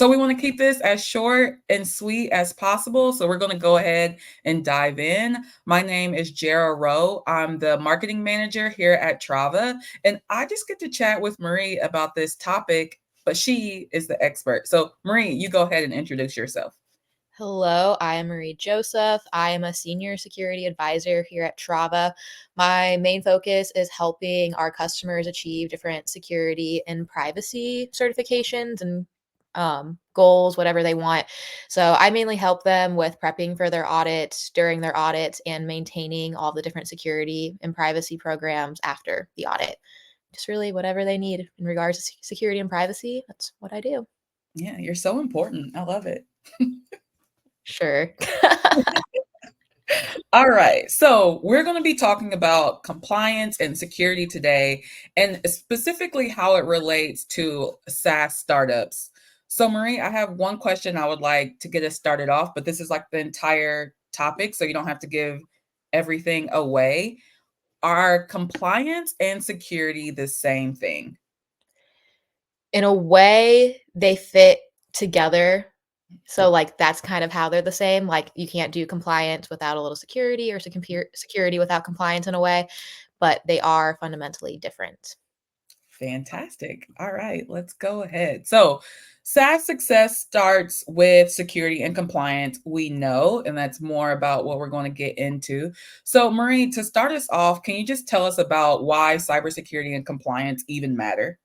So we want to keep this as short and sweet as possible. So we're going to go ahead and dive in. My name is Jara Rowe. I'm the marketing manager here at Trava, and I just get to chat with Marie about this topic, but she is the expert. So Marie, you go ahead and introduce yourself. Hello, I am Marie Joseph. I am a senior security advisor here at Trava. My main focus is helping our customers achieve different security and privacy certifications and goals, whatever they want. So I mainly help them with prepping for their audits, during their audits, and maintaining all the different security and privacy programs after the audit. Just really whatever they need in regards to security and privacy. That's what I do. Yeah, you're so important. I love it. Sure. All right. So we're going to be talking about compliance and security today, and specifically how it relates to SaaS startups. So, Marie, I have one question I would like to get us started off, but this is like the entire topic, so you don't have to give everything away. Are compliance and security the same thing? In a way, they fit together. So, like, that's kind of how they're the same. Like, you can't do compliance without a little security or security without compliance in a way, but they are fundamentally different. Fantastic. All right, let's go ahead. So, SaaS success starts with security and compliance, we know, and that's more about what we're going to get into. So, Marie, to start us off, can you just tell us about why cybersecurity and compliance even matter?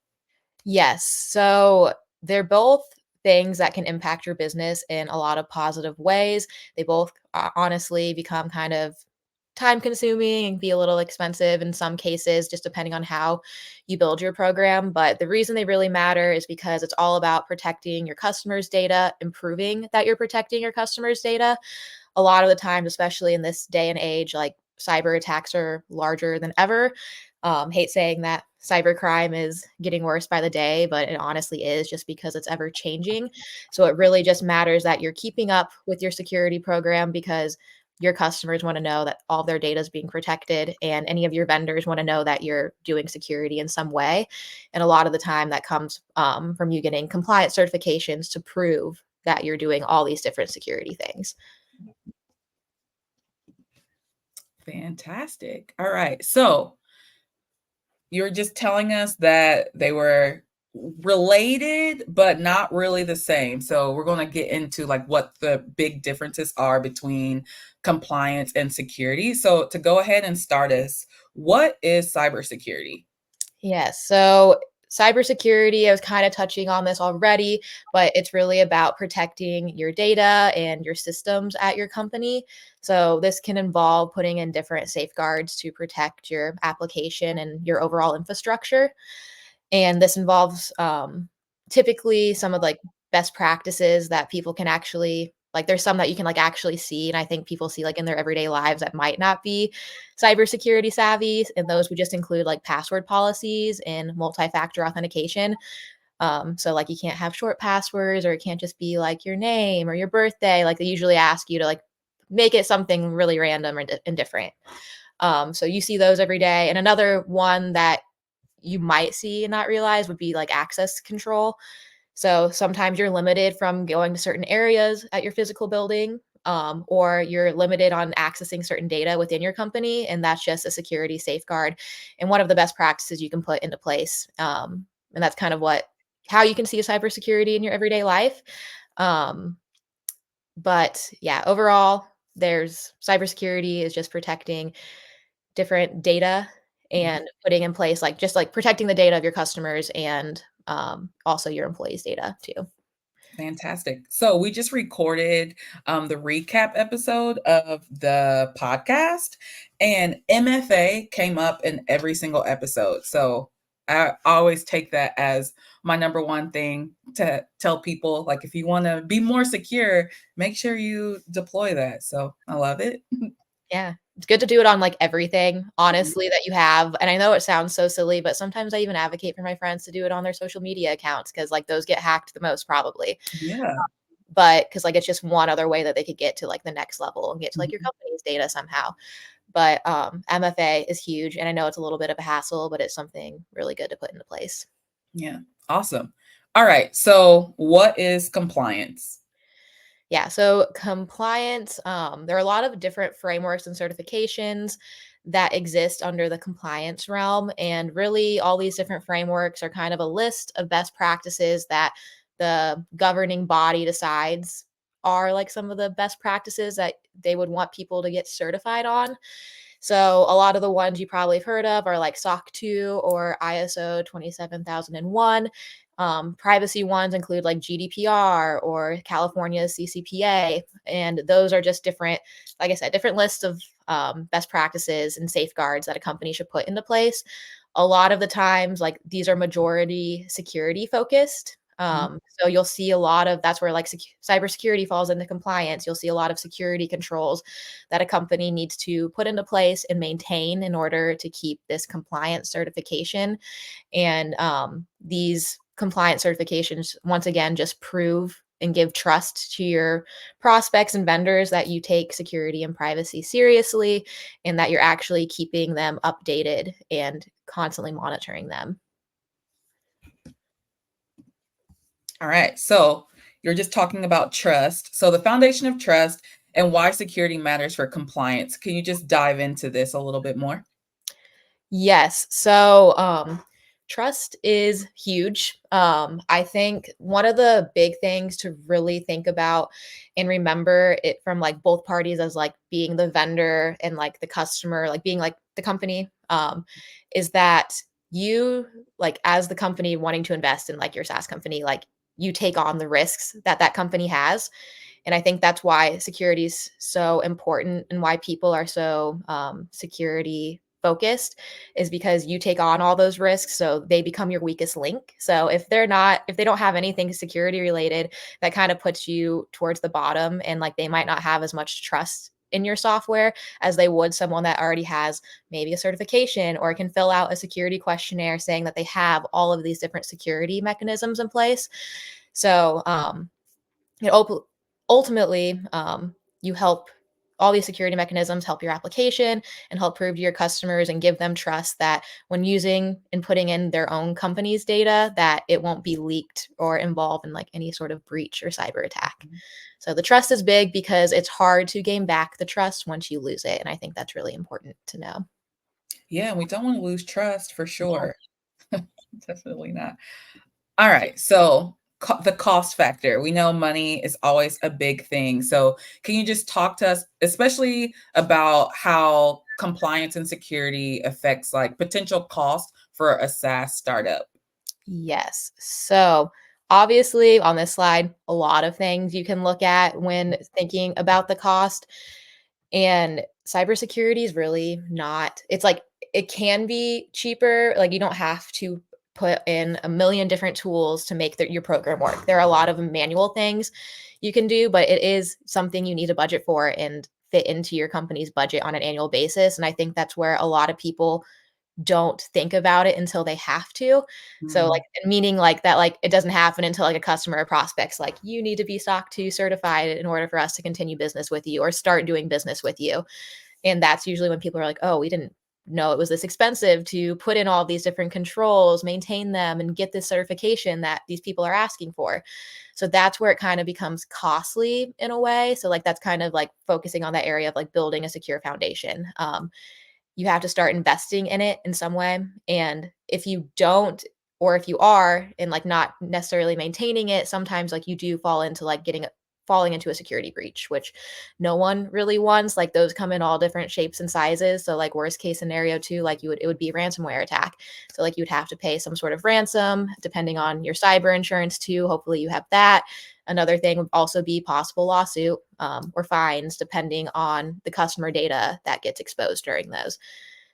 Yes. So, they're both things that can impact your business in a lot of positive ways. They both honestly become kind of time consuming and be a little expensive in some cases, just depending on how you build your program. But the reason they really matter is because it's all about protecting your customers' data, improving that you're protecting your customers' data. A lot of the times, especially in this day and age, like cyber attacks are larger than ever. Hate saying that cybercrime is getting worse by the day, but it honestly is just because it's ever changing. So it really just matters that you're keeping up with your security program because your customers want to know that all their data is being protected, and any of your vendors want to know that you're doing security in some way. And a lot of the time that comes from you getting compliance certifications to prove that you're doing all these different security things. Fantastic. All right. So, you're just telling us that they were related, but not really the same. So we're going to get into like what the big differences are between compliance and security. So to go ahead and start us, what is cybersecurity? Yes. So cybersecurity, I was kind of touching on this already, but it's really about protecting your data and your systems at your company. So this can involve putting in different safeguards to protect your application and your overall infrastructure. And this involves typically some of like best practices that people can actually like there's some that you can like actually see and I think people see like in their everyday lives that might not be cybersecurity savvy, and those would just include like password policies and multi-factor authentication. So like you can't have short passwords, or it can't just be like your name or your birthday. Like they usually ask you to like make it something really random and different. So you see those every day. And another one that you might see and not realize would be like access control. So sometimes you're limited from going to certain areas at your physical building, or you're limited on accessing certain data within your company, and that's just a security safeguard and one of the best practices you can put into place. And that's kind of what how you can see cybersecurity in your everyday life. Um, but yeah, overall, there's cybersecurity is just protecting different data Mhm. and putting in place like just like protecting the data of your customers and also your employees' data too. Fantastic. So we just recorded the recap episode of the podcast, and MFA came up in every single episode. So I always take that as my number one thing to tell people. Like, if you want to be more secure, make sure you deploy that. So I love it. Yeah. It's good to do it on like everything, honestly, that you have. And I know it sounds so silly, but sometimes I even advocate for my friends to do it on their social media accounts because like those get hacked the most probably. Yeah. But because like it's just one other way that they could get to like the next level and get to like your Mhm. company's data somehow. But MFA is huge. And I know it's a little bit of a hassle, but it's something really good to put into place. Yeah. Awesome. All right. So, what is compliance? Yeah, so compliance, there are a lot of different frameworks and certifications that exist under the compliance realm. And really, all these different frameworks are kind of a list of best practices that the governing body decides are like some of the best practices that they would want people to get certified on. So a lot of the ones you probably have heard of are like SOC 2 or ISO 27001. Privacy ones include like GDPR or California's CCPA. And those are just different, like I said, different lists of best practices and safeguards that a company should put into place. A lot of the times, like these are majority security focused. Mhm. So you'll see a lot of that's where like cybersecurity falls into compliance. You'll see a lot of security controls that a company needs to put into place and maintain in order to keep this compliance certification. And these compliance certifications, once again, just prove and give trust to your prospects and vendors that you take security and privacy seriously and that you're actually keeping them updated and constantly monitoring them. All right. So, you're just talking about trust. So, the foundation of trust and why security matters for compliance. Can you just dive into this a little bit more? Yes. So, trust is huge. I think one of the big things to really think about and remember it from like both parties as like being the vendor and like the customer, like being like the company, is that you like as the company wanting to invest in like your SaaS company, like you take on the risks that that company has. And I think that's why security is so important and why people are so security focused is because you take on all those risks so they become your weakest link. So if they don't have anything security related, that kind of puts you towards the bottom and like they might not have as much trust in your software as they would someone that already has maybe a certification or can fill out a security questionnaire saying that they have all of these different security mechanisms in place. So it ultimately, you help all these security mechanisms help your application and help prove to your customers and give them trust that when using and putting in their own company's data, that it won't be leaked or involved in like any sort of breach or cyber attack. So the trust is big because it's hard to gain back the trust once you lose it. And I think that's really important to know. Yeah, we don't want to lose trust for sure. Definitely not. All right. So, the cost factor. We know money is always a big thing. So, can you just talk to us, especially about how compliance and security affects like potential cost for a SaaS startup? Yes. So, obviously, on this slide, a lot of things you can look at when thinking about the cost. And cybersecurity is really not, it's like it can be cheaper. Like, you don't have to put in a million different tools to make your program work. There are a lot of manual things you can do, but it is something you need a budget for and fit into your company's budget on an annual basis. And I think that's where a lot of people don't think about it until they have to. So, like, Mm, meaning like that, like it doesn't happen until like a customer or prospects like you need to be SOC 2 certified in order for us to continue business with you or start doing business with you. And that's usually when people are like, oh, we didn't know it was this expensive to put in all these different controls, maintain them, and get this certification that these people are asking for. So that's where it kind of becomes costly in a way. So, like, that's kind of like focusing on that area of like building a secure foundation. You have to start investing in it in some way. And if you don't, or if you are and like not necessarily maintaining it, sometimes like you do fall into like falling into a security breach, which no one really wants. Like those come in all different shapes and sizes. So like worst case scenario too, like it would be a ransomware attack. So like you'd have to pay some sort of ransom depending on your cyber insurance too. Hopefully you have that. Another thing would also be possible lawsuit or fines, depending on the customer data that gets exposed during those.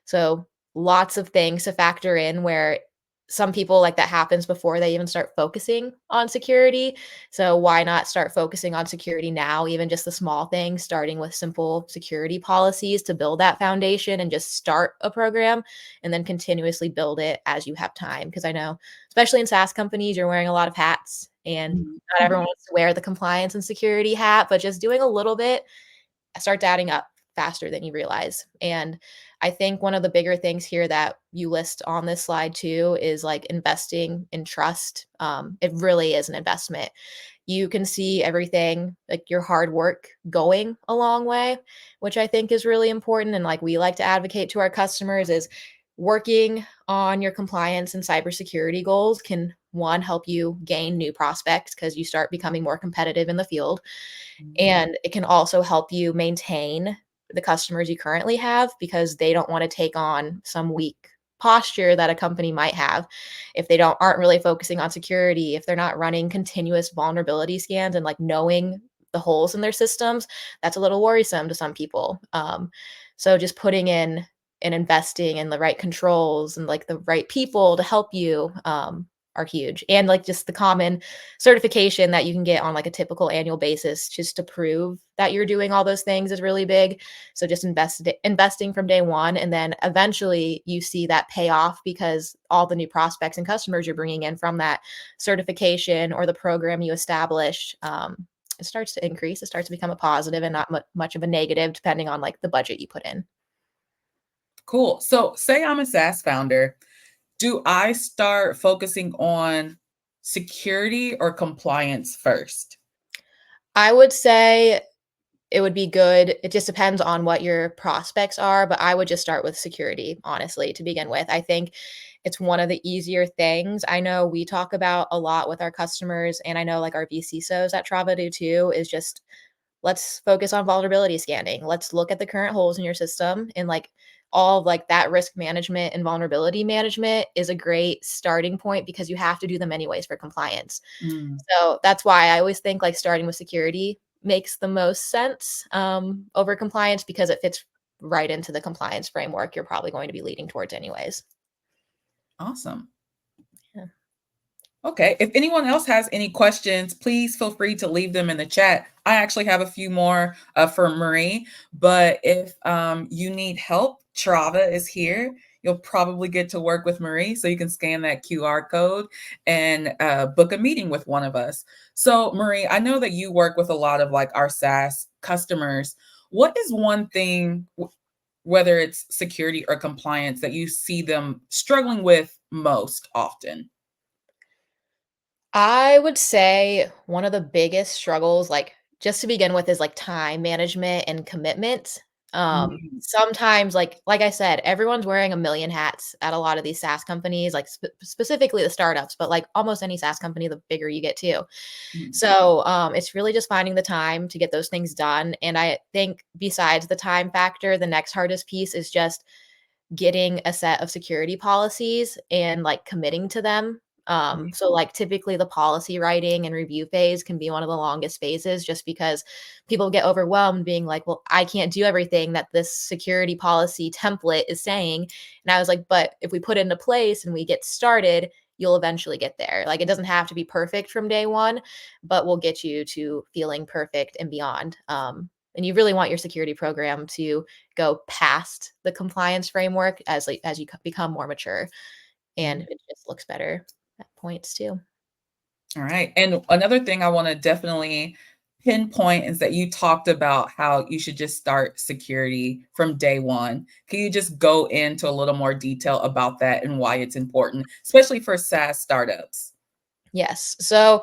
So lots of things to factor in where some people like that happens before they even start focusing on security. So why not start focusing on security now, even just the small things, starting with simple security policies to build that foundation and just start a program and then continuously build it as you have time. Because I know, especially in SaaS companies, you're wearing a lot of hats and not mhm. everyone wants to wear the compliance and security hat, but just doing a little bit starts adding up. faster than you realize. And I think one of the bigger things here that you list on this slide too is like investing in trust. It really is an investment. You can see everything, like your hard work going a long way, which I think is really important. And like we like to advocate to our customers is working on your compliance and cybersecurity goals can one help you gain new prospects because you start becoming more competitive in the field, Mhm. and it can also help you maintain the customers you currently have because they don't want to take on some weak posture that a company might have if they don't aren't really focusing on security, if they're not running continuous vulnerability scans and like knowing the holes in their systems. That's a little worrisome to some people. So just putting in and investing in the right controls and like the right people to help you are huge, and like just the common certification that you can get on like a typical annual basis just to prove that you're doing all those things is really big. So just investing from day one, and then eventually you see that pay off because all the new prospects and customers you're bringing in from that certification or the program you established, it starts to increase. It starts to become a positive and not much of a negative, depending on like the budget you put in. Cool. So, say I'm a SaaS founder. Do I start focusing on security or compliance first? I would say it would be good. It just depends on what your prospects are, but I would just start with security, honestly, to begin with. I think it's one of the easier things. I know we talk about a lot with our customers, and I know like our VCSOs at Trava do too, is just let's focus on vulnerability scanning. Let's look at the current holes in your system, and like all of like that risk management and vulnerability management is a great starting point because you have to do them anyways for compliance. Mm, So that's why I always think like starting with security makes the most sense over compliance because it fits right into the compliance framework you're probably going to be leading towards anyways. awesome. Yeah. Okay. If anyone else has any questions, please feel free to leave them in the chat. I actually have a few more for Marie, but if you need help, Trava is here. You'll probably get to work with Marie, so you can scan that QR code and book a meeting with one of us. So, Marie, I know that you work with a lot of like our SaaS customers. What is one thing, whether it's security or compliance, that you see them struggling with most often? I would say one of the biggest struggles, like just to begin with, is like time management and commitment. Mm, Sometimes, like I said, everyone's wearing a million hats at a lot of these SaaS companies, like specifically the startups, but like almost any SaaS company, the bigger you get too. mm, So it's really just finding the time to get those things done. And I think besides the time factor, the next hardest piece is just getting a set of security policies and like committing to them. So like typically the policy writing and review phase can be one of the longest phases just because people get overwhelmed being like, well, I can't do everything that this security policy template is saying. And I was like, but if we put it into place and we get started, you'll eventually get there. Like it doesn't have to be perfect from day one, but we'll get you to feeling perfect and beyond. And you really want your security program to go past the compliance framework as like as you become more mature, and mm. it just looks better at points too. All right. And another thing I want to definitely pinpoint is that you talked about how you should just start security from day one. Can you just go into a little more detail about that and why it's important, especially for SaaS startups? Yes. So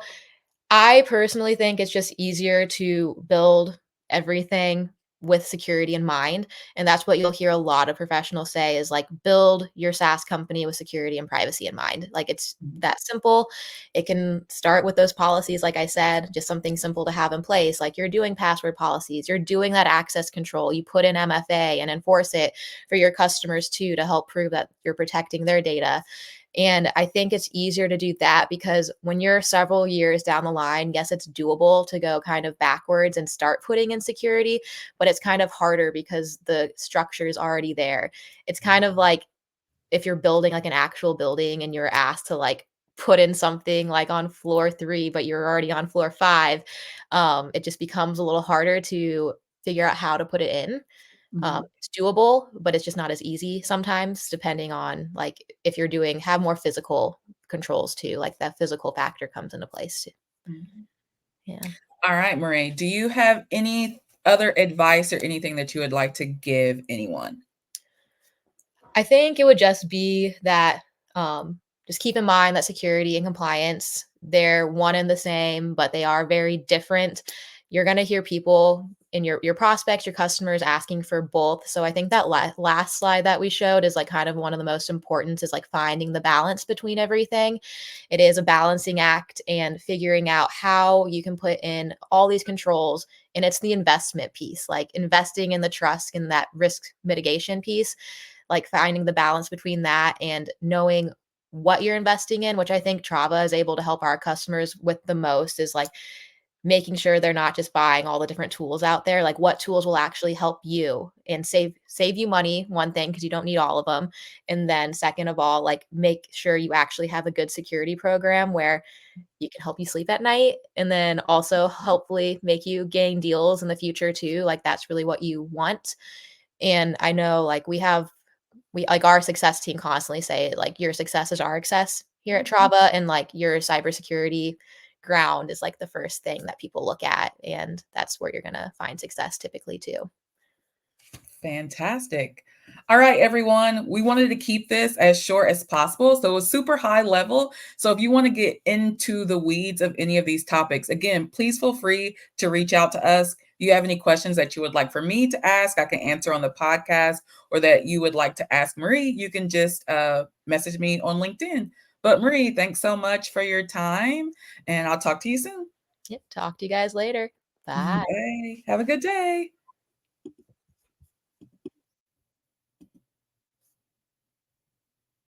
I personally think it's just easier to build everything with security in mind, and that's what you'll hear a lot of professionals say is like build your SaaS company with security and privacy in mind. Like it's Mhm, that simple. It can start with those policies like I said, just something simple to have in place. Like you're doing password policies, you're doing that access control, you put in MFA and enforce it for your customers too to help prove that you're protecting their data. And I think it's easier to do that because when you're several years down the line, yes, it's doable to go kind of backwards and start putting in security, but it's kind of harder because the structure is already there. It's kind of like if you're building like an actual building and you're asked to like put in something like on floor 3, but you're already on floor 5, it just becomes a little harder to figure out how to put it in. mhm, It's doable, but it's just not as easy sometimes depending on, like, if you're doing have more physical controls too, like, that physical factor comes into place too. mhm. Yeah. All right, Marie, do you have any other advice or anything that you would like to give anyone? I think it would just be that, just keep in mind that security and compliance, they're one and the same, but they are very different. You're gonna hear people in your prospects, your customers asking for both. So I think that last slide that we showed is like kind of one of the most important is like finding the balance between everything. It is a balancing act and figuring out how you can put in all these controls. And it's the investment piece, like investing in the trust and that risk mitigation piece, like finding the balance between that and knowing what you're investing in, which I think Trava is able to help our customers with the most, is like making sure they're not just buying all the different tools out there. Like what tools will actually help you and save you money, one thing, because you don't need all of them. And then second of all, like make sure you actually have a good security program where you can help you sleep at night, and then also hopefully make you gain deals in the future too. Like that's really what you want. And I know like we like our success team constantly say like your success is our success here at Trava, and like your cybersecurity ground is like the first thing that people look at, and that's where you're gonna find success typically too. Fantastic. All right, everyone. We wanted to keep this as short as possible. So it was super high level. So if you want to get into the weeds of any of these topics, again, please feel free to reach out to us. If you have any questions that you would like for me to ask, I can answer on the podcast, or that you would like to ask Marie, you can just message me on LinkedIn. But Marie, thanks so much for your time, and I'll talk to you soon. Yep. Talk to you guys later. Bye. Bye. Have a good day.